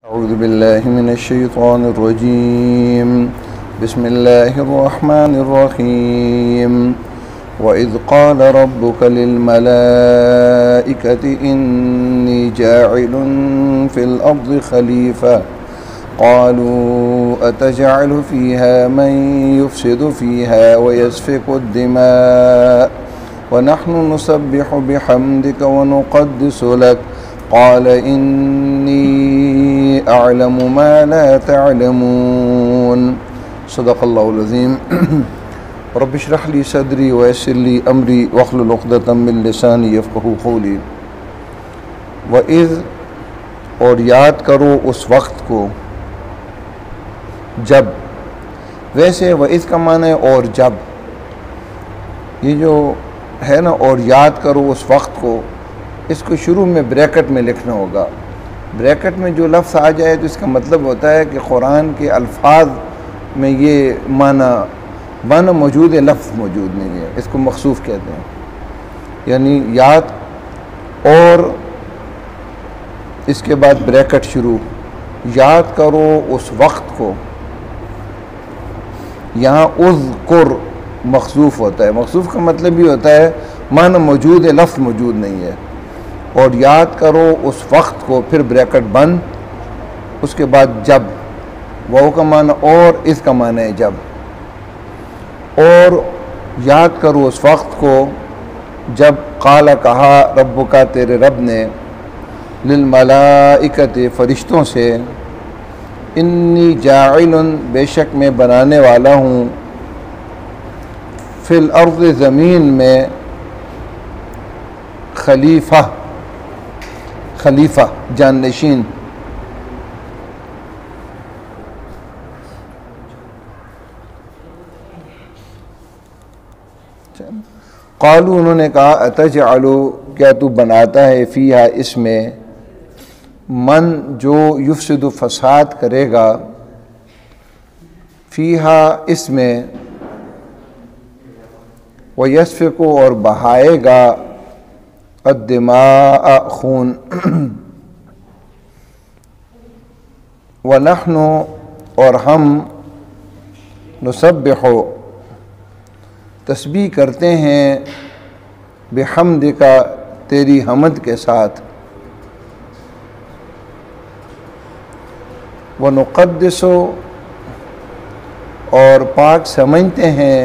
أعوذ بالله من الشيطان الرجيم بسم الله الرحمن الرحيم وإذ قال ربك للملائكة إني جاعل في الأرض خليفة قالوا أتجعل فيها من يفسد فيها ويسفك الدماء ونحن نسبح بحمدك ونقدس لك قال إني أعلم ما لا تعلمون صدق الله العظيم رب اشرح لي صدري ويسر لي أمري واحلل عقدة من لساني يفقهوا قولي وإذ اور یاد کرو اس وقت کو جب، ویسے وَإِذْ کا معنی ہے اور جب، یہ جو ہے نا اور یاد کرو اس وقت کو، اس کو شروع میں بریکٹ میں لکھنا ہوگا۔ بریکٹ میں جو لفظ آ جائے تو اس کا مطلب ہوتا ہے کہ قرآن کے الفاظ میں یہ معنی موجود ہے، لفظ موجود نہیں ہے، اس کو مخصوص کہتے ہیں۔ یعنی یاد اور اس کے بعد بریکٹ شروع، یاد کرو اس وقت کو۔ یہاں اذکر مخصوص ہوتا ہے، مخصوص کا مطلب بھی ہوتا ہے معنی موجود ہے، لفظ موجود نہیں ہے۔ اور یاد کرو اس وقت کو، پھر بریکٹ بند، اس کے بعد جب، وہ کا معنی اور، اس کا معنی ہے جب۔ اور یاد کرو اس وقت کو جب قال کہا رب کا تیرے رب نے للملائکۃ فرشتوں سے، انی جاعل بے شک میں بنانے والا ہوں، فی الارض زمین میں، خلیفہ جانشین۔ قالوا انہوں نے کہا اتجعل کیا تو بناتا ہے فیہا اس میں، من جو یفسد فساد کرے گا، فیہا اس میں، ویسفک اور بہائے گا، الدماء خون، ونحن اور ہم، نسبح تسبیح کرتے ہیں، بحمدک تیری حمد کے ساتھ، ونقدس اور پاک سمجھتے ہیں،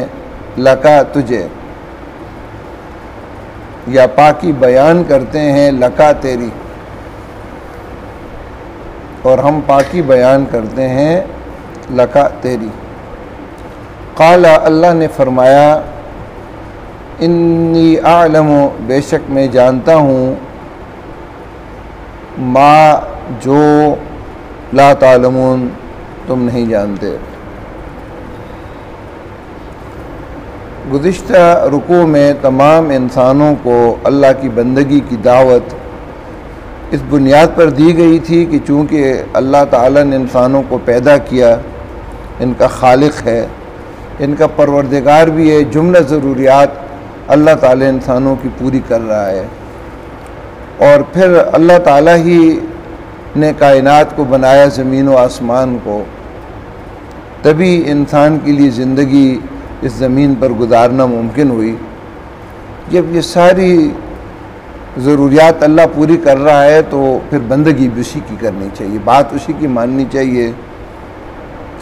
لکا تجھے، یا پاکی بیان کرتے ہیں لکا تیری، اور ہم پاکی بیان کرتے ہیں لکا تیری۔ قال اللہ نے فرمایا، انی اعلم بے شک میں جانتا ہوں، ما جو لا تعلمون تم نہیں جانتے۔ گزشتہ رکوع میں تمام انسانوں کو اللہ کی بندگی کی دعوت اس بنیاد پر دی گئی تھی کہ چونکہ اللہ تعالیٰ نے انسانوں کو پیدا کیا، ان کا خالق ہے، ان کا پروردگار بھی ہے، جملہ ضروریات اللہ تعالیٰ انسانوں کی پوری کر رہا ہے، اور پھر اللہ تعالیٰ ہی نے کائنات کو بنایا، زمین و آسمان کو، تبھی انسان کے لیے زندگی اس زمین پر گزارنا ممکن ہوئی۔ جب یہ ساری ضروریات اللہ پوری کر رہا ہے تو پھر بندگی بھی اسی کی کرنی چاہیے، بات اسی کی ماننی چاہیے،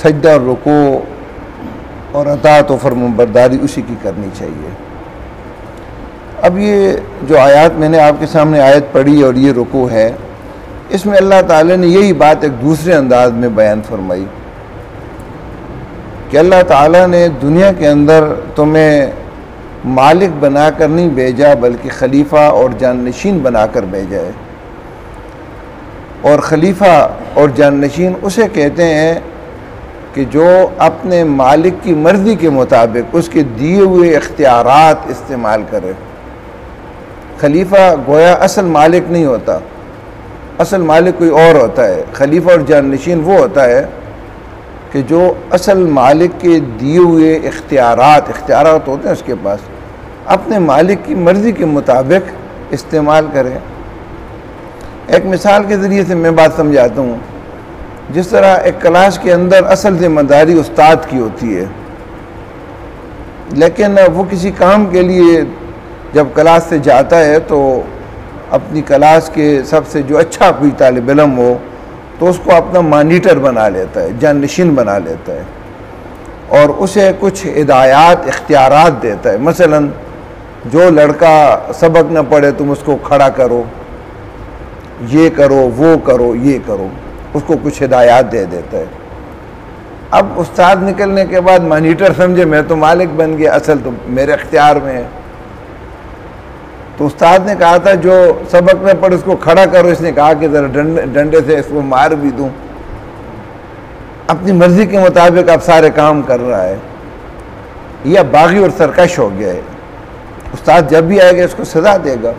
سجدہ اور رکوع اور اطاعت و فرمانبرداری اسی کی کرنی چاہیے۔ اب یہ جو آیات میں نے آپ کے سامنے آیت پڑھی اور یہ رکوع ہے، اس میں اللہ تعالیٰ نے یہی بات ایک دوسرے انداز میں بیان فرمائی کہ اللہ تعالیٰ نے دنیا کے اندر تمہیں مالک بنا کر نہیں بھیجا بلکہ خلیفہ اور جانشین بنا کر بھیجا ہے۔ اور خلیفہ اور جانشین اسے کہتے ہیں کہ جو اپنے مالک کی مرضی کے مطابق اس کے دیے ہوئے اختیارات استعمال کرے۔ خلیفہ گویا اصل مالک نہیں ہوتا، اصل مالک کوئی اور ہوتا ہے۔ خلیفہ اور جانشین وہ ہوتا ہے کہ جو اصل مالک کے دیے ہوئے اختیارات ہوتے ہیں اس کے پاس، اپنے مالک کی مرضی کے مطابق استعمال کرے۔ ایک مثال کے ذریعے سے میں بات سمجھاتا ہوں جس طرح ایک کلاس کے اندر اصل ذمہ داری استاد کی ہوتی ہے، لیکن وہ کسی کام کے لیے جب کلاس سے جاتا ہے تو اپنی کلاس کے سب سے جو اچھا کوئی طالب علم ہو تو اس کو اپنا مانیٹر بنا لیتا ہے، جانشین بنا لیتا ہے، اور اسے کچھ ہدایات اختیارات دیتا ہے۔ مثلا جو لڑکا سبق نہ پڑھے تم اس کو کھڑا کرو، یہ کرو، وہ کرو، یہ کرو، اس کو کچھ ہدایات دے دیتا ہے۔ اب استاد نکلنے کے بعد مانیٹر سمجھے میں تو مالک بن گیا، اصل تو میرے اختیار میں ہے۔ تو استاد نے کہا تھا جو سبق نہ پڑھے اس کو کھڑا کرو، اس نے کہا کہ ذرا ڈنڈے سے اس کو مار بھی دوں۔ اپنی مرضی کے مطابق اب سارے کام کر رہا ہے، یہ باغی اور سرکش ہو گیا ہے۔ استاد جب بھی آئے گا اس کو سزا دے گا۔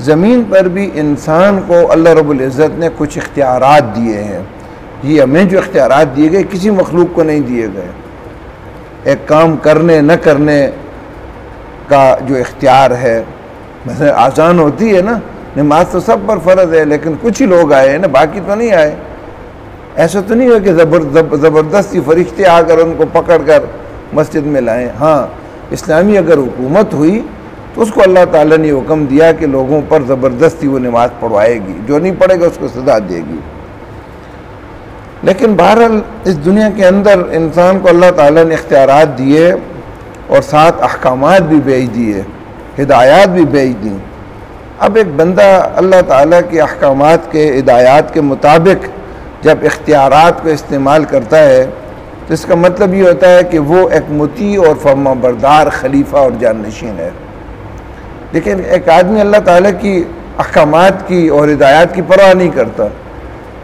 زمین پر بھی انسان کو اللہ رب العزت نے کچھ اختیارات دیے ہیں۔ یہ ہمیں جو اختیارات دیے گئے کسی مخلوق کو نہیں دیے گئے۔ ایک کام کرنے نہ کرنے کا جو اختیار ہے، مثلا آزان ہوتی ہے نا، نماز تو سب پر فرض ہے لیکن کچھ ہی لوگ آئے ہیں نا، باقی تو نہیں آئے۔ ایسا تو نہیں ہے کہ زبردستی فرشتے آ کر ان کو پکڑ کر مسجد میں لائیں۔ ہاں، اسلامی اگر حکومت ہوئی تو اس کو اللہ تعالیٰ نے حکم دیا کہ لوگوں پر زبردستی وہ نماز پڑھوائے گی، جو نہیں پڑھے گا اس کو سزا دے گی۔ لیکن بہرحال اس دنیا کے اندر انسان کو اللہ تعالیٰ نے اختیارات دیے اور ساتھ احکامات بھی بھیج دیے، ہدایات بھی بھیج دیں۔ اب ایک بندہ اللہ تعالیٰ کے احکامات کے ہدایات کے مطابق جب اختیارات کو استعمال کرتا ہے تو اس کا مطلب یہ ہوتا ہے کہ وہ ایک مطیع اور فرما بردار خلیفہ اور جانشین ہے۔ لیکن ایک آدمی اللہ تعالیٰ کی احکامات کی اور ہدایات کی پرواہ نہیں کرتا،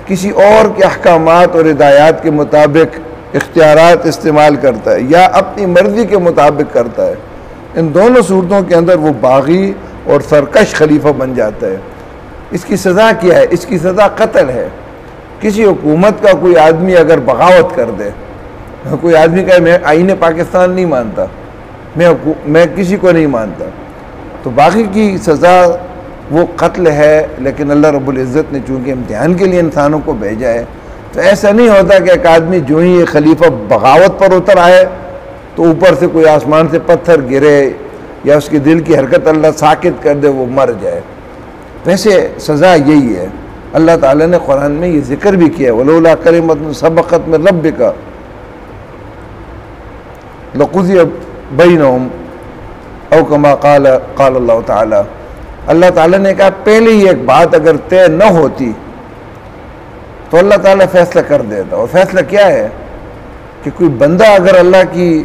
کسی اور کے احکامات اور ہدایات کے مطابق اختیارات استعمال کرتا ہے یا اپنی مرضی کے مطابق کرتا ہے، ان دونوں صورتوں کے اندر وہ باغی اور سرکش خلیفہ بن جاتا ہے۔ اس کی سزا کیا ہے؟ اس کی سزا قتل ہے۔ کسی حکومت کا کوئی آدمی اگر بغاوت کر دے، کوئی آدمی کہے میں آئین پاکستان نہیں مانتا، میں کسی کو نہیں مانتا، تو باغی کی سزا وہ قتل ہے۔ لیکن اللہ رب العزت نے چونکہ امتحان کے لیے انسانوں کو بھیجا ہے تو ایسا نہیں ہوتا کہ ایک آدمی جو ہی یہ خلیفہ بغاوت پر اتر آئے تو اوپر سے کوئی آسمان سے پتھر گرے یا اس کے دل کی حرکت اللہ ساکت کر دے وہ مر جائے۔ ویسے سزا یہی ہے۔ اللہ تعالیٰ نے قرآن میں یہ ذکر بھی کیا ہے وَلَوْلَا كَلِمَةٌ سَبَقَتْ مِن رَبِّكَ لَقُضِيَ بَيْنَهُمْ او کما قال اللہ تعالیٰ۔ اللہ تعالیٰ نے کہا پہلے ہی ایک بات اگر طے نہ ہوتی تو اللہ تعالیٰ فیصلہ کر دیتا۔ اور فیصلہ کیا ہے کہ کوئی بندہ اگر اللہ کی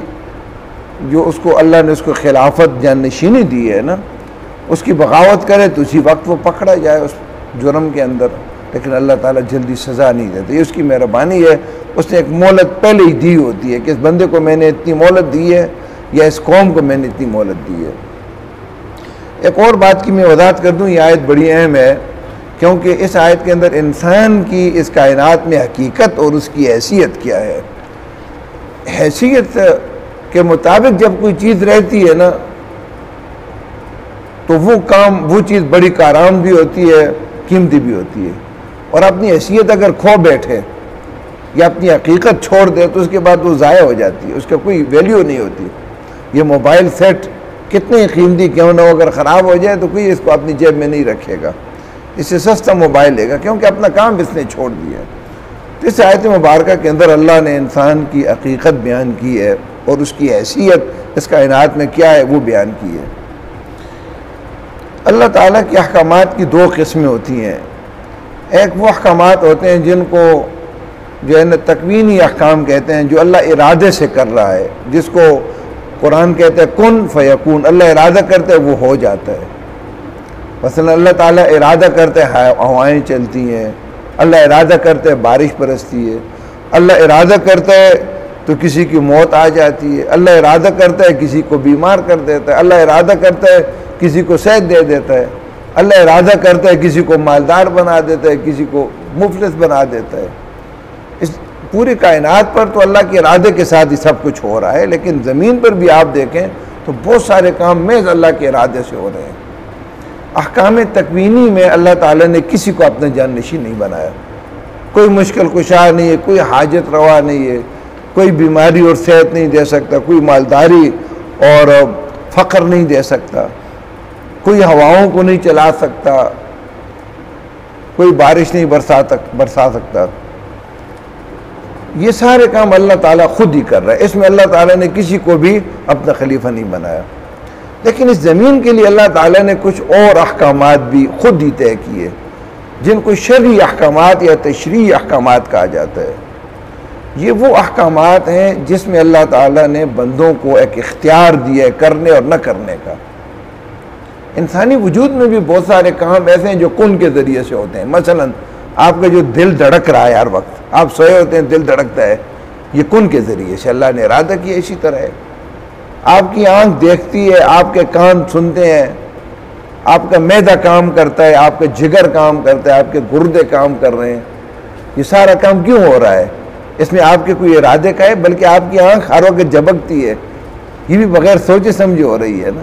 جو اس کو اللہ نے اس کو خلافت جانشینی دی ہے نا، اس کی بغاوت کرے تو اسی وقت وہ پکڑا جائے اس جرم کے اندر، لیکن اللہ تعالیٰ جلدی سزا نہیں دیتا۔ یہ اس کی مہربانی ہے، اس نے ایک مہلت پہلے ہی دی ہوتی ہے کہ اس بندے کو میں نے اتنی مہلت دی ہے یا اس قوم کو میں نے اتنی مہلت دی ہے۔ ایک اور بات کی میں وضاحت کر دوں، یہ آیت بڑی اہم ہے کیونکہ اس آیت کے اندر انسان کی اس کائنات میں حقیقت اور اس کی حیثیت کیا ہے۔ حیثیت کے مطابق جب کوئی چیز رہتی ہے نا تو وہ چیز بڑی کارآمد بھی ہوتی ہے، قیمتی بھی ہوتی ہے، اور اپنی حیثیت اگر کھو بیٹھے یا اپنی حقیقت چھوڑ دے تو اس کے بعد وہ ضائع ہو جاتی ہے، اس کا کوئی ویلیو نہیں ہوتی۔ یہ موبائل سیٹ کتنے قیمتی کیوں نہ ہو، اگر خراب ہو جائے تو کوئی اس کو اپنی جیب میں نہیں رکھے گا، اس سے سستا موبائل لے گا کیونکہ اپنا کام اس نے چھوڑ دیا۔ تو اس آیت مبارکہ کے اندر اللہ نے انسان کی حقیقت بیان کی ہے اور اس کی حیثیت اس کائنات میں کیا ہے وہ بیان کی ہے۔ اللہ تعالیٰ کے احکامات کی دو قسمیں ہوتی ہیں۔ ایک وہ احکامات ہوتے ہیں جن کو جو ہے نا تکوینی احکام کہتے ہیں، جو اللہ ارادے سے کر رہا ہے، جس کو قرآن کہتے ہیں کن فیکون، اللہ ارادہ کرتا ہے وہ ہو جاتا ہے۔ مثلا اللہ تعالیٰ ارادہ کرتے ہیں ہوائیں چلتی ہیں، اللہ ارادہ کرتے ہیں بارش برستی ہے، اللہ ارادہ کرتا ہے تو کسی کی موت آ جاتی ہے، اللہ ارادہ کرتا ہے کسی کو بیمار کر دیتا ہے، اللہ ارادہ کرتا ہے کسی کو صحت دے دیتا ہے، اللہ ارادہ کرتا ہے کسی کو مالدار بنا دیتا ہے، کسی کو مفلس بنا دیتا ہے۔ اس پوری کائنات پر تو اللہ کے ارادے کے ساتھ ہی سب کچھ ہو رہا ہے، لیکن زمین پر بھی آپ دیکھیں تو بہت سارے کام محض اللہ کے ارادے سے ہو رہے ہیں۔ احکام تکوینی میں اللہ تعالیٰ نے کسی کو اپنا جانشین نہیں بنایا، کوئی مشکل کشا نہیں ہے، کوئی حاجت روا نہیں ہے، کوئی بیماری اور صحت نہیں دے سکتا، کوئی مالداری اور فقر نہیں دے سکتا، کوئی ہواؤں کو نہیں چلا سکتا، کوئی بارش نہیں برسا سکتا۔ یہ سارے کام اللہ تعالیٰ خود ہی کر رہا ہے، اس میں اللہ تعالیٰ نے کسی کو بھی اپنا خلیفہ نہیں بنایا۔ لیکن اس زمین کے لیے اللہ تعالیٰ نے کچھ اور احکامات بھی خود ہی طے کیے، جن کو شرعی احکامات یا تشریعی احکامات کہا جاتا ہے۔ یہ وہ احکامات ہیں جس میں اللہ تعالیٰ نے بندوں کو ایک اختیار دیا ہے کرنے اور نہ کرنے کا۔ انسانی وجود میں بھی بہت سارے کام ایسے ہیں جو کن کے ذریعے سے ہوتے ہیں۔ مثلا آپ کا جو دل دھڑک رہا ہے ہر وقت، آپ سوئے ہوتے ہیں دل دھڑکتا ہے، یہ کن کے ذریعے سے اللہ نے ارادہ کیا۔ اسی طرح ہے، آپ کی آنکھ دیکھتی ہے، آپ کے کان سنتے ہیں، آپ کا معدہ کام کرتا ہے، آپ کا جگر کام کرتا ہے، آپ کے گردے کام کر رہے ہیں۔ یہ سارا کام کیوں ہو رہا ہے؟ اس میں آپ کے کوئی ارادے کا ہے، بلکہ آپ کی آنکھ ہر وقت جھپکتی ہے، یہ بھی بغیر سوچے سمجھے ہو رہی ہے نا۔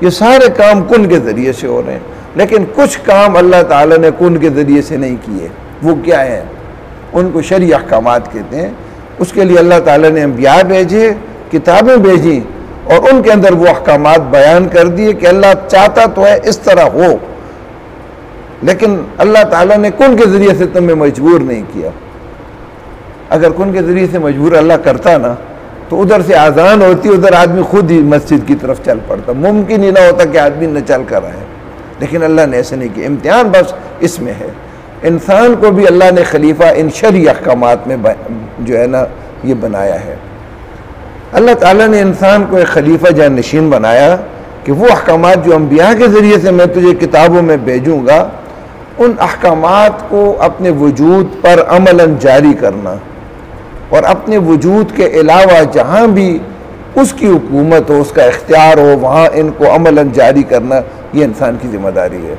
یہ سارے کام کن کے ذریعے سے ہو رہے ہیں، لیکن کچھ کام اللہ تعالیٰ نے کن کے ذریعے سے نہیں کیے۔ وہ کیا ہیں؟ ان کو شرعی احکامات کہتے ہیں۔ اس کے لیے اللہ تعالیٰ نے انبیاء بھیجے، کتابیں بھیجیں، اور ان کے اندر وہ احکامات بیان کر دیے کہ اللہ چاہتا تو ہے اس طرح ہو، لیکن اللہ تعالیٰ نے کن کے ذریعے سے تمہیں مجبور نہیں کیا۔ اگر کن کے ذریعے سے مجبور اللہ کرتا نا تو ادھر سے اذان ہوتی، ادھر آدمی خود ہی مسجد کی طرف چل پڑتا، ممکن ہی نہ ہوتا کہ آدمی نہ چل کر آئے۔ لیکن اللہ نے ایسے نہیں کیا۔ امتحان بس اس میں ہے، انسان کو بھی اللہ نے خلیفہ ان شرعی احکامات میں جو ہے نا یہ بنایا ہے۔ اللہ تعالیٰ نے انسان کو ایک خلیفہ جانشین بنایا کہ وہ احکامات جو انبیاء کے ذریعے سے میں تجھے کتابوں میں بھیجوں گا، ان احکامات کو اپنے وجود پر عملاً جاری کرنا، اور اپنے وجود کے علاوہ جہاں بھی اس کی حکومت ہو، اس کا اختیار ہو، وہاں ان کو عملاً جاری کرنا، یہ انسان کی ذمہ داری ہے۔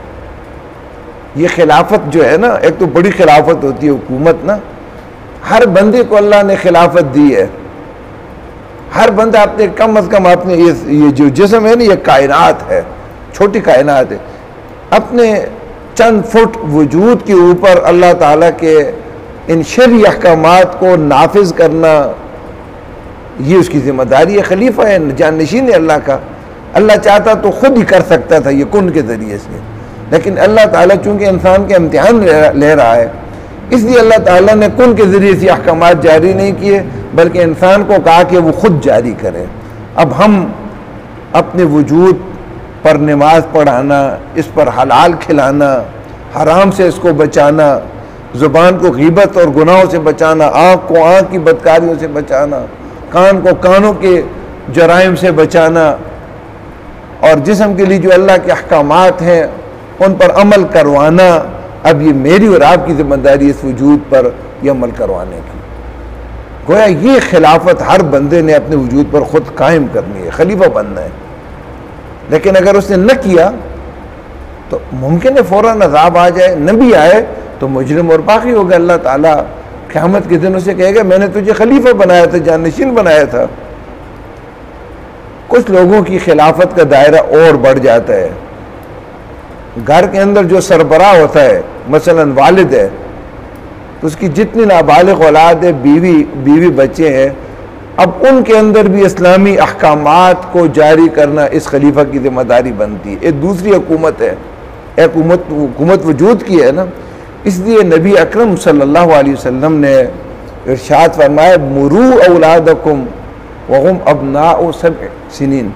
یہ خلافت جو ہے نا، ایک تو بڑی خلافت ہوتی ہے حکومت نا، ہر بندے کو اللہ نے خلافت دی ہے۔ ہر بندہ اپنے کم از کم اپنے یہ جو جسم ہے نا، یہ کائنات ہے، چھوٹی کائنات ہے، اپنے چند فٹ وجود کے اوپر اللہ تعالیٰ کے ان شرعی احکامات کو نافذ کرنا، یہ اس کی ذمہ داری ہے۔ خلیفہ ہے، جانشین ہے اللہ کا۔ اللہ چاہتا تو خود ہی کر سکتا تھا یہ کن کے ذریعے سے، لیکن اللہ تعالیٰ چونکہ انسان کے امتحان لے رہا ہے، اس لیے اللہ تعالیٰ نے کن کے ذریعے سے احکامات جاری نہیں کیے، بلکہ انسان کو کہا کہ وہ خود جاری کرے۔ اب ہم اپنے وجود پر نماز پڑھانا، اس پر حلال کھلانا، حرام سے اس کو بچانا، زبان کو غیبت اور گناہوں سے بچانا، آنکھ کو آنکھ کی بدکاریوں سے بچانا، کان کو کانوں کے جرائم سے بچانا، اور جسم کے لیے جو اللہ کے احکامات ہیں ان پر عمل کروانا، اب یہ میری اور آپ کی ذمہ داری اس وجود پر یہ عمل کروانے کی۔ گویا یہ خلافت ہر بندے نے اپنے وجود پر خود قائم کرنی ہے، خلیفہ بننا ہے۔ لیکن اگر اس نے نہ کیا تو ممکن ہے فوراً عذاب آ جائے، نہ بھی آئے تو مجرم اور باقی ہوگا۔ اللہ تعالیٰ قیامت کے دن اسے کہے گا میں نے تجھے خلیفہ بنایا تھا، جانشین بنایا تھا۔ کچھ لوگوں کی خلافت کا دائرہ اور بڑھ جاتا ہے۔ گھر کے اندر جو سربراہ ہوتا ہے، مثلا والد ہے، تو اس کی جتنی نابالغ اولاد ہے، بیوی بچے ہیں، اب ان کے اندر بھی اسلامی احکامات کو جاری کرنا اس خلیفہ کی ذمہ داری بنتی ہے۔ ایک دوسری حکومت ہے، ایک حکومت وجود کی ہے نا، اس لیے نبی اکرم صلی اللہ علیہ وسلم نے ارشاد فرمایا مرو اولادکم وہم ابناء 7 سنین،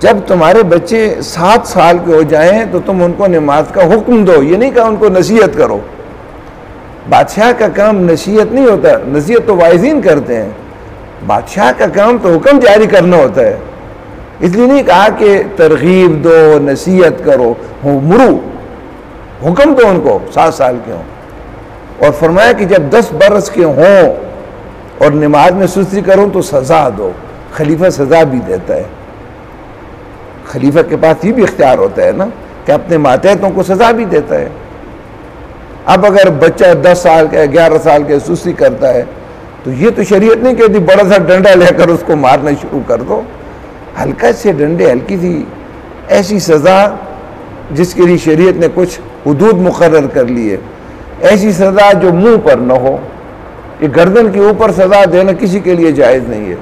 جب تمہارے بچے 7 سال کے ہو جائیں تو تم ان کو نماز کا حکم دو، یہ نہیں کہ ان کو نصیحت کرو۔ بادشاہ کا کام نصیحت نہیں ہوتا، نصیحت تو واعظین کرتے ہیں، بادشاہ کا کام تو حکم جاری کرنا ہوتا ہے۔ اس لیے نہیں کہا کہ ترغیب دو، نصیحت کرو، مرو، حکم دو ان کو 7 سال کے ہوں، اور فرمایا کہ جب 10 برس کے ہوں اور نماز میں سستی کرو تو سزا دو۔ خلیفہ سزا بھی دیتا ہے، خلیفہ کے پاس یہ بھی اختیار ہوتا ہے نا کہ اپنے ماتحتوں کو سزا بھی دیتا ہے۔ اب اگر بچہ 10 سال کا 11 سال کا سستی کرتا ہے تو یہ تو شریعت نہیں کہتی بڑا سا ڈنڈا لے کر اس کو مارنا شروع کر دو، ہلکا سے ڈنڈے، ہلکی سی ایسی سزا جس کے لیے شریعت نے کچھ حدود مقرر کر لی ہے۔ ایسی سزا جو منہ پر نہ ہو. یہ گردن کے اوپر سزا دینا کسی کے لیے جائز نہیں ہے.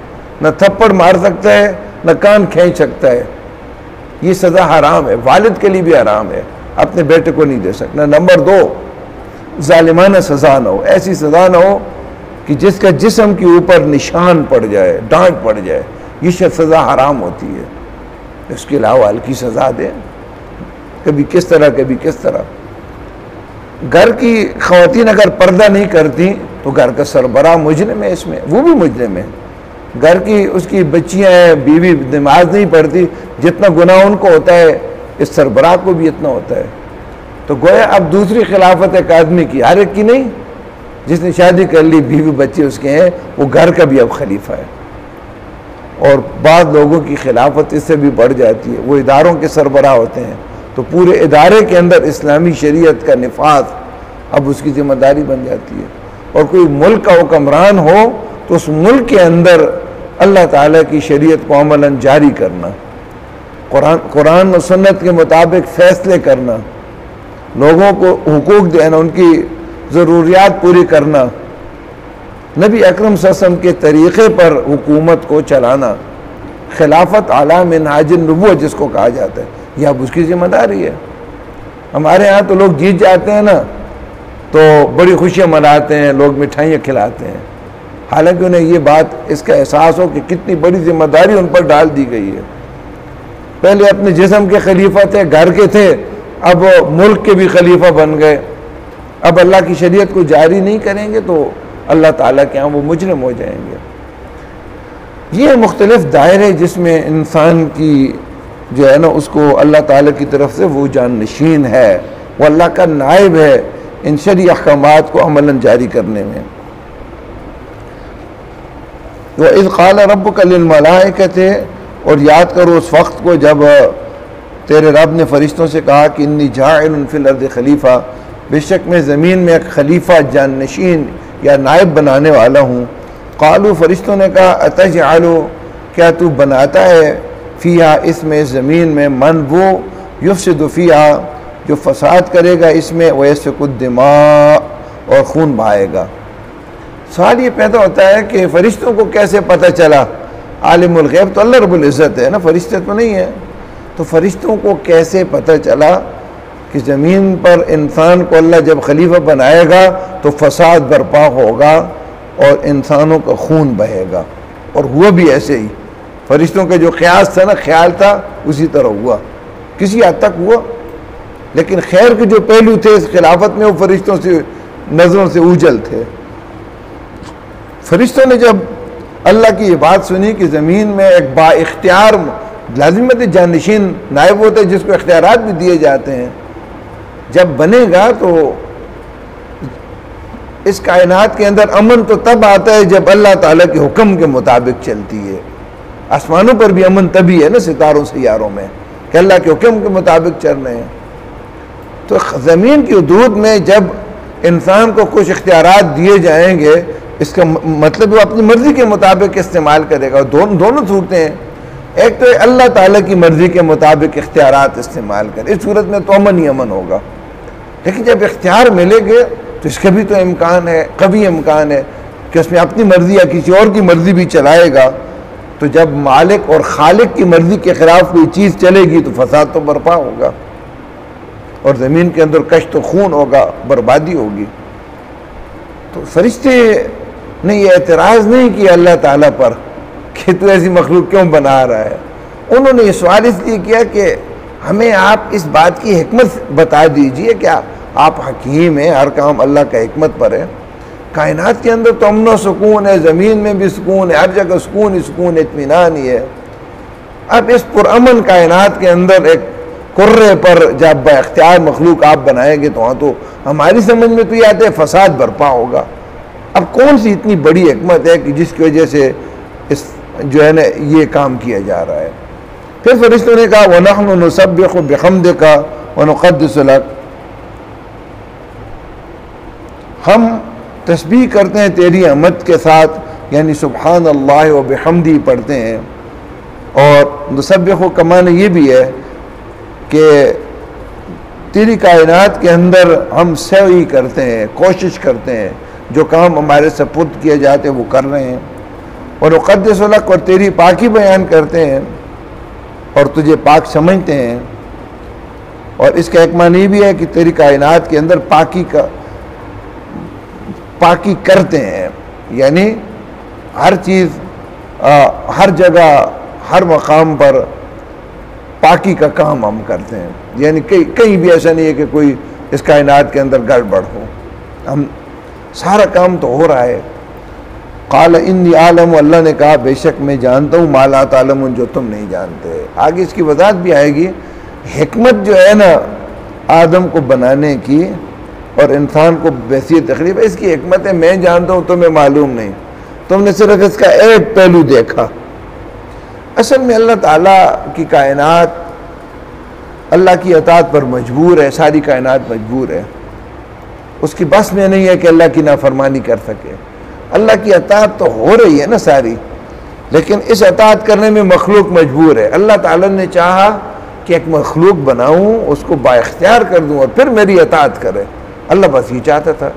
نہ تھپڑ مار سکتا ہے نہ کان کھینچ سکتا ہے. یہ سزا حرام ہے. والد کے لیے بھی حرام ہے, اپنے بیٹے کو نہیں دے سکتا. نمبر 2, ظالمانہ سزا نہ ہو. ایسی سزا نہ ہو کہ جس کا جسم کے اوپر نشان پڑ جائے, ڈانٹ پڑ جائے. یہ سزا حرام ہوتی ہے. اس کے علاوہ ہلکی سزا دیں, کبھی کس طرح کبھی کس طرح. گھر کی خواتین اگر پردہ نہیں کرتی تو گھر کا سربراہ مجرم ہے, اس میں وہ بھی مجرم ہے. گھر کی اس کی بچیاں ہیں, بیوی نماز نہیں پڑھتی, جتنا گناہ ان کو ہوتا ہے اس سربراہ کو بھی اتنا ہوتا ہے. تو گویا اب دوسری خلافت ایک آدمی کی, ہر ایک کی نہیں. جس نے شادی کر لی, بیوی بچے اس کے ہیں, وہ گھر کا بھی اب خلیفہ ہے. اور بعض لوگوں کی خلافت اس سے بھی بڑھ جاتی ہے, وہ اداروں کے سربراہ ہوتے ہیں, تو پورے ادارے کے اندر اسلامی شریعت کا نفاذ اب اس کی ذمہ داری بن جاتی ہے. اور کوئی ملک کا حکمران ہو تو اس ملک کے اندر اللہ تعالیٰ کی شریعت کو عملاً جاری کرنا, قرآن و سنت کے مطابق فیصلے کرنا, لوگوں کو حقوق دینا, ان کی ضروریات پوری کرنا, نبی اکرم صلی اللہ علیہ وسلم کے طریقے پر حکومت کو چلانا. خلافت اعلیٰ منہاج النبوت جس کو کہا جاتا ہے, یہ اب اس کی ذمہ داری ہے. ہمارے ہاں تو لوگ جیت جاتے ہیں نا تو بڑی خوشیاں مناتے ہیں, لوگ مٹھائیاں کھلاتے ہیں, حالانکہ انہیں یہ بات اس کا احساس ہو کہ کتنی بڑی ذمہ داری ان پر ڈال دی گئی ہے. پہلے اپنے جسم کے خلیفہ تھے, گھر کے تھے, اب ملک کے بھی خلیفہ بن گئے. اب اللہ کی شریعت کو جاری نہیں کریں گے تو اللہ تعالیٰ کے ہاں وہ مجرم ہو جائیں گے. یہ مختلف دائرے جس میں انسان کی جو ہے نا اس کو اللہ تعالیٰ کی طرف سے وہ جانشین ہے, وہ اللہ کا نائب ہے ان شرعی احکامات کو عملاً جاری کرنے میں. وَإِذْ قَالَ رَبُّكَ لِلْمَلَائِكَةِ, اور یاد کرو اس وقت کو جب تیرے رب نے فرشتوں سے کہا کہ انی جاعل فی الارض خلیفہ, بے شک میں زمین میں ایک خلیفہ جانشین یا نائب بنانے والا ہوں. قالوا, فرشتوں نے کہا اتجعل, کیا تو بناتا ہے, فیہا, اس میں زمین میں, من وہ, یفسد فیہا, جو فساد کرے گا اس میں, ویسفک الدماء, اور خون بہائے گا. سوال یہ پیدا ہوتا ہے کہ فرشتوں کو کیسے پتہ چلا؟ عالم الغیب تو اللہ رب العزت ہے نا, فرشتے تو نہیں ہیں. تو فرشتوں کو کیسے پتہ چلا کہ زمین پر انسان کو اللہ جب خلیفہ بنائے گا تو فساد برپا ہوگا اور انسانوں کا خون بہے گا؟ اور ہوا بھی ایسے ہی. فرشتوں کا جو قیاس تھا نا, خیال تھا, اسی طرح ہوا, کسی حد تک ہوا. لیکن خیر کے جو پہلو تھے اس خلافت میں وہ فرشتوں سے نظروں سے اوجھل تھے. فرشتوں نے جب اللہ کی یہ بات سنی کہ زمین میں ایک با اختیار لازمت جانشین نائب ہوتا ہے جس کو اختیارات بھی دیے جاتے ہیں, جب بنے گا تو اس کائنات کے اندر امن تو تب آتا ہے جب اللہ تعالیٰ کے حکم کے مطابق چلتی ہے. آسمانوں پر بھی امن تبھی ہے نا, ستاروں سیاروں میں, کہ اللہ کے حکم کے مطابق چل رہے ہیں. تو زمین کی حدود میں جب انسان کو کچھ اختیارات دیے جائیں گے, اس کا مطلب وہ اپنی مرضی کے مطابق استعمال کرے گا. دونوں صورتیں ہیں, ایک تو اللہ تعالیٰ کی مرضی کے مطابق اختیارات استعمال کرے, اس صورت میں تو امن ہی امن ہوگا. لیکن جب اختیار ملے گے تو اس کا بھی تو امکان ہے, کبھی امکان ہے کہ اس میں اپنی مرضی یا کسی اور کی مرضی بھی چلائے گا. تو جب مالک اور خالق کی مرضی کے خلاف کوئی چیز چلے گی تو فساد تو برپا ہوگا, اور زمین کے اندر کشت و خون ہوگا, بربادی ہوگی. تو فرشتے نے یہ اعتراض نہیں کیا اللہ تعالیٰ پر کہ تو ایسی مخلوق کیوں بنا رہا ہے. انہوں نے یہ سوال اس لیے کیا کہ ہمیں آپ اس بات کی حکمت بتا دیجئے کہ آپ حکیم ہیں, ہر کام اللہ کا حکمت پر ہے. کائنات کے اندر تو امن و سکون ہے, زمین میں بھی سکون ہے, ہر جگہ سکون ہی سکون, اطمینان ہی ہے. اب اس پرامن کائنات کے اندر ایک قرے پر جب با اختیار مخلوق آپ بنائیں گے تو وہاں تو ہماری سمجھ میں تو یہ آتا ہے فساد برپا ہوگا. اب کون سی اتنی بڑی حکمت ہے کہ جس کی وجہ سے اس جو ہے نا یہ کام کیا جا رہا ہے؟ پھر فرشتوں نے کہا وَنَحْنُ نُسَبِّحُ بِحَمْدِكَ وَنُقَدِّسُ لَكَ, ہم تسبیح کرتے ہیں تیری حمد کے ساتھ, یعنی سبحان اللہ و بحمدی پڑھتے ہیں. اور نسبح کا معنی یہ بھی ہے کہ تیری کائنات کے اندر ہم سعی کرتے ہیں، کوشش کرتے ہیں، جو کام ہمارے سپرد کیے جاتے ہیں وہ کر رہے ہیں، اور نقدس لک، اور تیری پاکی بیان کرتے ہیں اور تجھے پاک سمجھتے ہیں۔ اور اس کا ایک معنی بھی ہے کہ تیری کائنات کے اندر پاکی کرتے ہیں، یعنی ہر چیز، ہر جگہ، ہر مقام پر پاکی کا کام ہم کرتے ہیں، یعنی کہیں بھی ایسا نہیں ہے کہ کوئی اس کائنات کے اندر گڑبڑ ہو، ہم سارا کام تو ہو رہا ہے۔ قال انی عالم، اللہ نے کہا بے شک میں جانتا ہوں ما لا تعلمون، جو تم نہیں جانتے۔ آگے اس کی وضاحت بھی آئے گی۔ حکمت جو ہے نا آدم کو بنانے کی اور انسان کو ویسی تقریب، اس کی حکمت ہے میں جانتا ہوں، تمہیں معلوم نہیں، تم نے صرف اس کا ایک پہلو دیکھا۔ اصل میں اللہ تعالیٰ کی کائنات اللہ کی اطاعت پر مجبور ہے، ساری کائنات مجبور ہے، اس کی بس میں نہیں ہے کہ اللہ کی نافرمانی کر سکے۔ اللہ کی اطاعت تو ہو رہی ہے نا ساری، لیکن اس اطاعت کرنے میں مخلوق مجبور ہے۔ اللہ تعالیٰ نے چاہا کہ ایک مخلوق بناؤں، اس کو با اختیار کر دوں اور پھر میری اطاعت کرے، اللہ بس یہ چاہتا تھا۔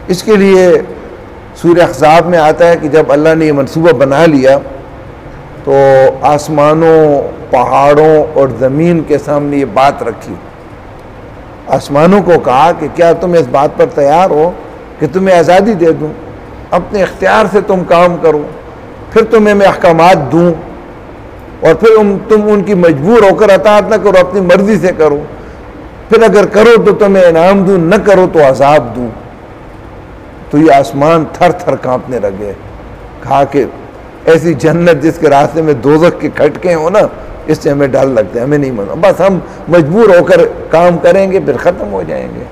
اس کے لیے سورہ احزاب میں آتا ہے کہ جب اللہ نے یہ منصوبہ بنا لیا تو آسمانوں، پہاڑوں اور زمین کے سامنے یہ بات رکھی۔ آسمانوں کو کہا کہ کیا تم اس بات پر تیار ہو کہ تمہیں آزادی دے دوں، اپنے اختیار سے تم کام کرو، پھر تمہیں میں احکامات دوں اور پھر تم ان کی مجبور ہو کر اطاعت نہ کرو، اپنی مرضی سے کرو، پھر اگر کرو تو تمہیں انعام دوں، نہ کرو تو عذاب دوں۔ تو یہ آسمان تھر تھر کانپنے لگے، کہا کہ ایسی جنت جس کے راستے میں دوزخ کے کھٹکے ہوں نا، اس سے ہمیں ڈر لگتا ہے، ہمیں نہیں ماننا، بس ہم مجبور ہو کر کام کریں گے پھر ختم ہو جائیں گے،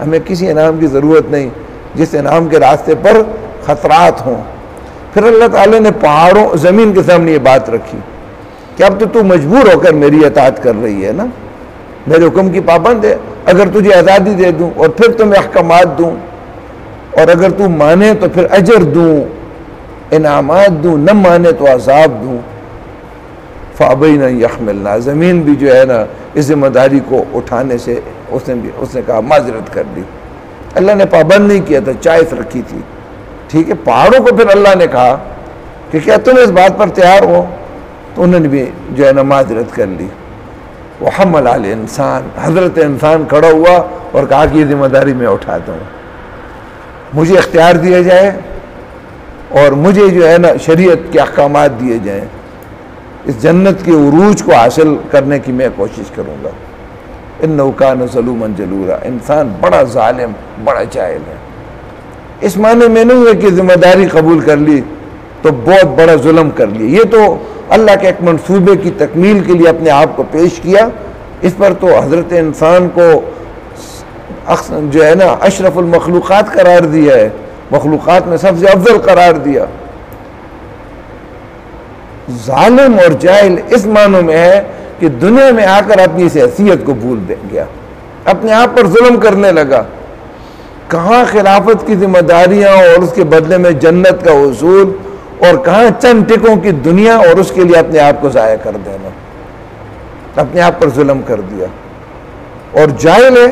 ہمیں کسی انعام کی ضرورت نہیں جس انعام کے راستے پر خطرات ہوں۔ پھر اللہ تعالیٰ نے پہاڑوں، زمین کے سامنے یہ بات رکھی کہ اب تو مجبور ہو کر میری اطاعت کر رہی ہے نا، میرے حکم کی پابند ہے، اگر تجھے آزادی دے دوں اور پھر تمہیں احکامات دوں اور اگر تو مانے تو پھر اجر دوں، انعامات دوں، نہ مانے تو عذاب دوں۔ فَأَبَيْنَ أَن يَحْمِلْنَا، زمین بھی جو ہے نا اس ذمہ داری کو اٹھانے سے اس نے کہا معذرت کر دی۔ اللہ نے پابند نہیں کیا تھا، چائس رکھی تھی، ٹھیک ہے۔ پہاڑوں کو پھر اللہ نے کہا کہ کیا تم اس بات پر تیار ہو، تو انہوں نے بھی جو ہے نا معذرت کر لی۔ وَحَمَّلَ عَلَى الْإِنسَانِ، حضرت انسان کھڑا ہوا اور کہا کہ یہ ذمہ داری میں اٹھاتا ہوں، مجھے اختیار دیا جائے اور مجھے جو ہے نا شریعت کے احکامات دیے جائیں، اس جنت کے عروج کو حاصل کرنے کی میں کوشش کروں گا۔ اِنَّهُ كَانَ ظَلُومًا جَلُورًا، انسان بڑا ظالم، بڑا جاہل ہے۔ اس معنی میں نہیں ہے کہ ذمہ داری قبول کر لی تو بہت بڑا ظلم کر لیا، یہ تو اللہ کے ایک منصوبے کی تکمیل کے لیے اپنے آپ کو پیش کیا۔ اس پر تو حضرت انسان کو جو ہے نا اشرف المخلوقات قرار دیا ہے، مخلوقات میں سب سے افضل قرار دیا۔ ظالم اور جاہل اس معنی میں ہے کہ دنیا میں آ کر اپنی اس حیثیت کو بھول دے گیا، اپنے آپ پر ظلم کرنے لگا۔ کہاں خلافت کی ذمہ داریاں اور اس کے بدلے میں جنت کا حصول، اور کہاں چند ٹکوں کی دنیا اور اس کے لیے اپنے آپ کو ضائع کر دینا، اپنے آپ پر ظلم کر دیا۔ اور جاہل ہے،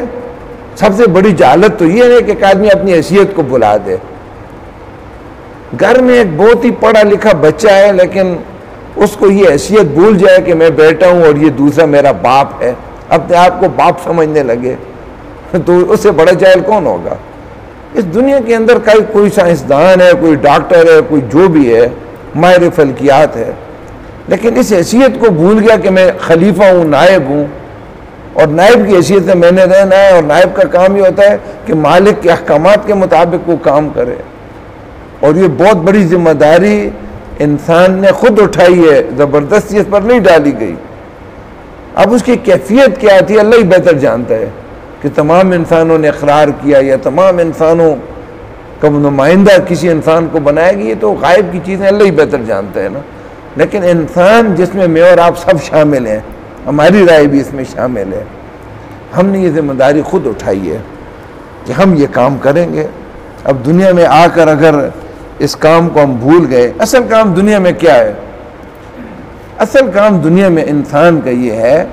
سب سے بڑی جہالت تو یہ ہے کہ ایک آدمی اپنی حیثیت کو بھلا دے۔ گھر میں ایک بہت ہی پڑھا لکھا بچہ ہے لیکن اس کو یہ حیثیت بھول جائے کہ میں بیٹا ہوں اور یہ دوسرا میرا باپ ہے، اپنے آپ کو باپ سمجھنے لگے، تو اس سے بڑا جاہل کون ہوگا؟ اس دنیا کے اندر کوئی سائنسدان ہے، کوئی ڈاکٹر ہے، کوئی جو بھی ہے، ماہر فلکیات ہے، لیکن اس حیثیت کو بھول گیا کہ میں خلیفہ ہوں، نائب ہوں، اور نائب کی حیثیت سے میں نے رہنا ہے، اور نائب کا کام یہ ہوتا ہے کہ مالک کے احکامات کے مطابق وہ کام کرے۔ اور یہ بہت بڑی ذمہ داری انسان نے خود اٹھائی ہے، زبردستی اس پر نہیں ڈالی گئی۔ اب اس کی کیفیت کیا تھی اللہ ہی بہتر جانتا ہے، کہ تمام انسانوں نے اقرار کیا یا تمام انسانوں کا نمائندہ کسی انسان کو بنائے گی، یہ تو غائب کی چیزیں اللہ ہی بہتر جانتا ہے نا۔ لیکن انسان جس میں میں اور آپ سب شامل ہیں، ہماری رائے بھی اس میں شامل ہے، ہم نے یہ ذمہ داری خود اٹھائی ہے کہ ہم یہ کام کریں گے۔ اب دنیا میں آ کر اگر اس کام کو ہم بھول گئے، اصل کام دنیا میں کیا ہے؟ اصل کام دنیا میں انسان کا یہ ہے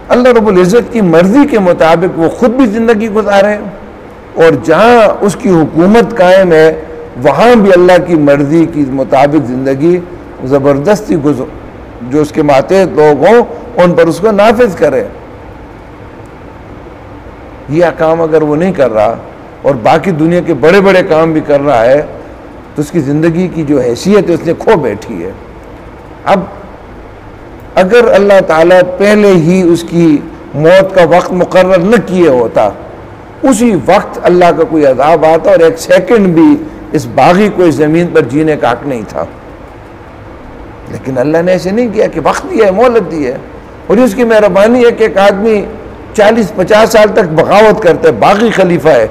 اللہ رب العزت کی مرضی کے مطابق وہ خود بھی زندگی گزارے، اور جہاں اس کی حکومت قائم ہے وہاں بھی اللہ کی مرضی کے مطابق زندگی زبردستی جو اس کے ماتحت لوگ ہوں ان پر اس کو نافذ کرے۔ یہ کام اگر وہ نہیں کر رہا اور باقی دنیا کے بڑے بڑے کام بھی کر رہا ہے تو اس کی زندگی کی جو حیثیت ہے اس نے کھو بیٹھی ہے۔ اب اگر اللہ تعالیٰ پہلے ہی اس کی موت کا وقت مقرر نہ کیے ہوتا، اسی وقت اللہ کا کوئی عذاب آتا اور ایک سیکنڈ بھی اس باغی کو اس زمین پر جینے کا حق نہیں تھا، لیکن اللہ نے ایسے نہیں کیا کہ وقت دیا ہے، مہلت دی ہے، اور اس کی مہربانی ہے کہ ایک آدمی 40-50 سال تک بغاوت کرتا ہے، باغی خلیفہ ہے،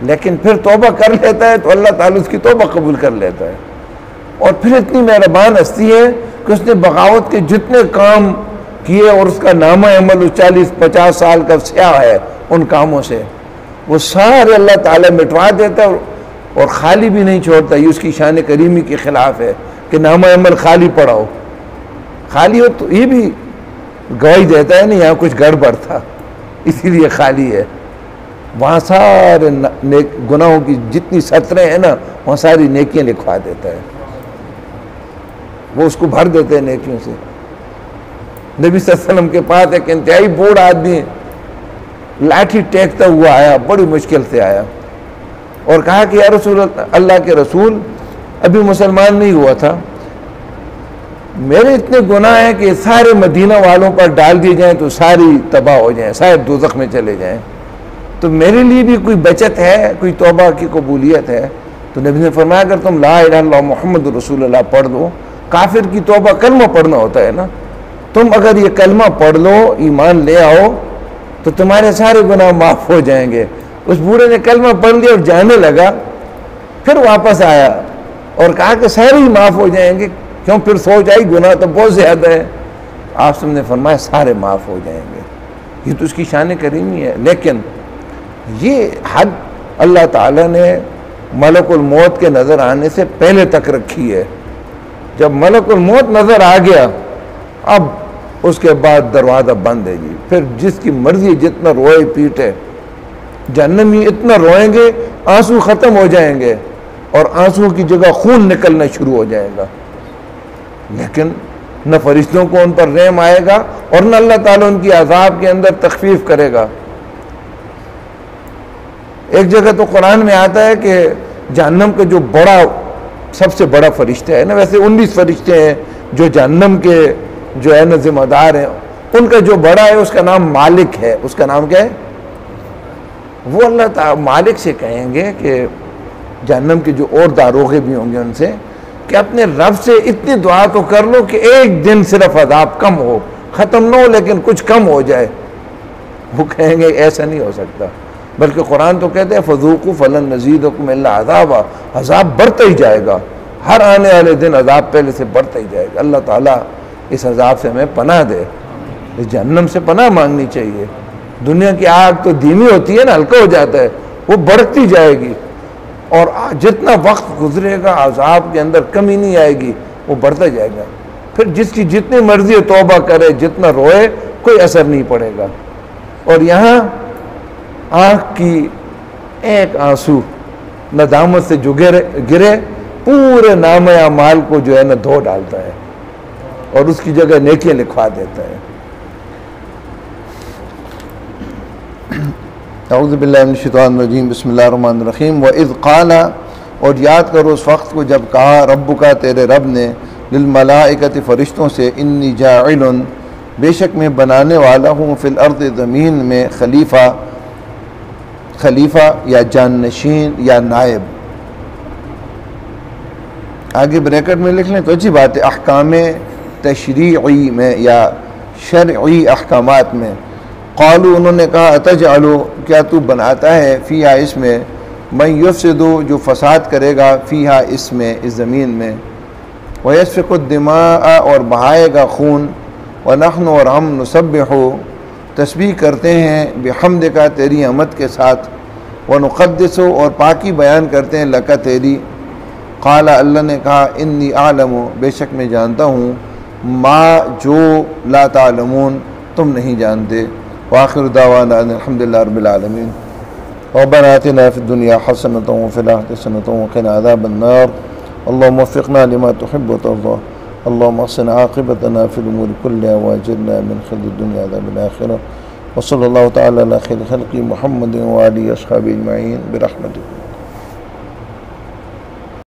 لیکن پھر توبہ کر لیتا ہے تو اللہ تعالیٰ اس کی توبہ قبول کر لیتا ہے، اور پھر اتنی مہربان ہستی ہے کہ اس نے بغاوت کے جتنے کام کیے اور اس کا نامہ عمل اس 40-50 سال کا سیاہ ہے ان کاموں سے، وہ سارے اللہ تعالیٰ مٹوا دیتا ہے اور خالی بھی نہیں چھوڑتا۔ یہ اس کی شان کریمی کے خلاف ہے کہ نامہ عمل خالی پڑا ہو، خالی ہو تو یہ بھی گواہی دیتا ہے نہیں یہاں کچھ گڑبڑ تھا اسی لیے خالی ہے۔ وہاں سارے گناہوں کی جتنی سطریں ہیں نا وہاں ساری نیکیاں لکھوا دیتا ہے، وہ اس کو بھر دیتے ہیں نیکیوں سے۔ نبی صلی اللہ علیہ وسلم کے پاس ایک انتہائی بوڑھا آدمی لاٹھی ٹیکتا ہوا آیا، بڑی مشکل سے آیا، اور کہا کہ یا رسول اللہ کے رسول، ابھی مسلمان نہیں ہوا تھا، میرے اتنے گناہ ہیں کہ سارے مدینہ والوں پر ڈال دیے جائیں تو ساری تباہ ہو جائیں، سارے دوزخ میں چلے جائیں، تو میرے لیے بھی کوئی بچت ہے، کوئی توبہ کی قبولیت ہے؟ تو نبی نے فرمایا اگر تم لا الہ الا اللہ محمد رسول اللہ پڑھ دو، کافر کی توبہ کلمہ پڑھنا ہوتا ہے نا، تم اگر یہ کلمہ پڑھ لو، ایمان لے آؤ تو تمہارے سارے گناہ معاف ہو جائیں گے۔ اس بوڑھے نے کلمہ پڑھ لیا اور جانے لگا، پھر واپس آیا اور کہا کہ سارے ہی معاف ہو جائیں گے، کیوں؟ پھر سوچ آئی گناہ تو بہت زیادہ ہے۔ آپ نے فرمایا سارے معاف ہو جائیں گے۔ یہ تو اس کی شان کریمی ہے، لیکن یہ حد اللہ تعالیٰ نے ملک الموت کے نظر آنے سے پہلے تک رکھی ہے۔ جب ملک الموت نظر آ گیا اب اس کے بعد دروازہ بند ہے جی، پھر جس کی مرضی جتنا روئے پیٹے، جہنمی اتنا روئیں گے آنسو ختم ہو جائیں گے اور آنسو کی جگہ خون نکلنا شروع ہو جائے گا، لیکن نہ فرشتوں کو ان پر رحم آئے گا اور نہ اللہ تعالیٰ ان کی عذاب کے اندر تخفیف کرے گا۔ ایک جگہ تو قرآن میں آتا ہے کہ جہنم کا جو سب سے بڑا فرشتہ ہے نا، ویسے 19 فرشتے ہیں جو جہنم کے جو ہے نا ذمہ دار ہیں، ان کا جو بڑا ہے اس کا نام مالک ہے۔ اس کا نام کیا ہے؟ وہ اللہ تعالیٰ مالک سے کہیں گے کہ جہنم کے جو اور داروغے بھی ہوں گے ان سے کہ اپنے رب سے اتنی دعا تو کر لو کہ ایک دن صرف عذاب کم ہو، ختم نہ ہو لیکن کچھ کم ہو جائے۔ وہ کہیں گے ایسا نہیں ہو سکتا، بلکہ قرآن تو کہتے ہیں فذوقوا فلن نزیدکم الا عذابا، عذاب بڑھتا ہی جائے گا، ہر آنے والے دن عذاب پہلے سے بڑھتا ہی جائے گا۔ اللہ تعالیٰ اس عذاب سے ہمیں پناہ دے، اس جہنم سے پناہ مانگنی چاہیے۔ دنیا کی آگ تو دھیمی ہوتی ہے نا، ہلکا ہو جاتا ہے، وہ بڑھتی جائے گی اور جتنا وقت گزرے گا عذاب کے اندر کمی نہیں آئے گی، وہ بڑھتا جائے گا۔ پھر جس کی جتنی مرضی توبہ کرے، جتنا روئے، کوئی اثر نہیں پڑے گا۔ اور یہاں آنکھ کی ایک آنسو ندامت سے جو گرے پورے نامہ اعمال کو جو ہے نا دھو ڈالتا ہے اور اس کی جگہ نیکیاں لکھوا دیتا ہے۔ اعوذ باللہ من الشیطان الرجیم، بسم اللہ الرحمن الرحیم۔ وَإِذْ قَالَ، اور یاد کرو اس وقت کو جب کہا ربک، تیرے رب نے، للملائکۃ، فرشتوں سے، انی جاعل، بے شک میں بنانے والا ہوں، فی الارض، زمین میں، خلیفہ یا جانشین یا نائب۔ آگے بریکٹ میں لکھ لیں تو اچھی بات ہے، احکام تشریعی میں یا شرعی احکامات میں۔ قالوا، انہوں نے کہا اتجعلوا، کیا تو بناتا ہے، فیہا، اس میں، من یفسد، جو فساد کرے گا، فیہا، اس میں، اس زمین میں، ویسفک الدماء، اور بہائے گا خون، ونحن، اور ہم، نسبح، تسبیح کرتے ہیں، بحمدک، تیری حمد کے ساتھ، ونقدس، اور پاکی بیان کرتے ہیں، لک، تیری۔ قال، اللہ نے کہا، انی اعلم، بے شک میں جانتا ہوں، ما، جو، لا تعلمون، تم نہیں جانتے۔ وآخر دعوانا ان الحمدللہ رب العالمین۔ ربنا آتنا في الدنيا حسنة وفي الآخرة حسنة وقنا عذاب النار۔ اللهم وفقنا لما تحب وترضى، اللهم احسن عاقبتنا في الأمور كلها وأجرنا من خزي الدنيا وعذاب الآخرة، وصلى الله تعالى على خير خلقه محمد وآله وأصحابه أجمعين برحمتك۔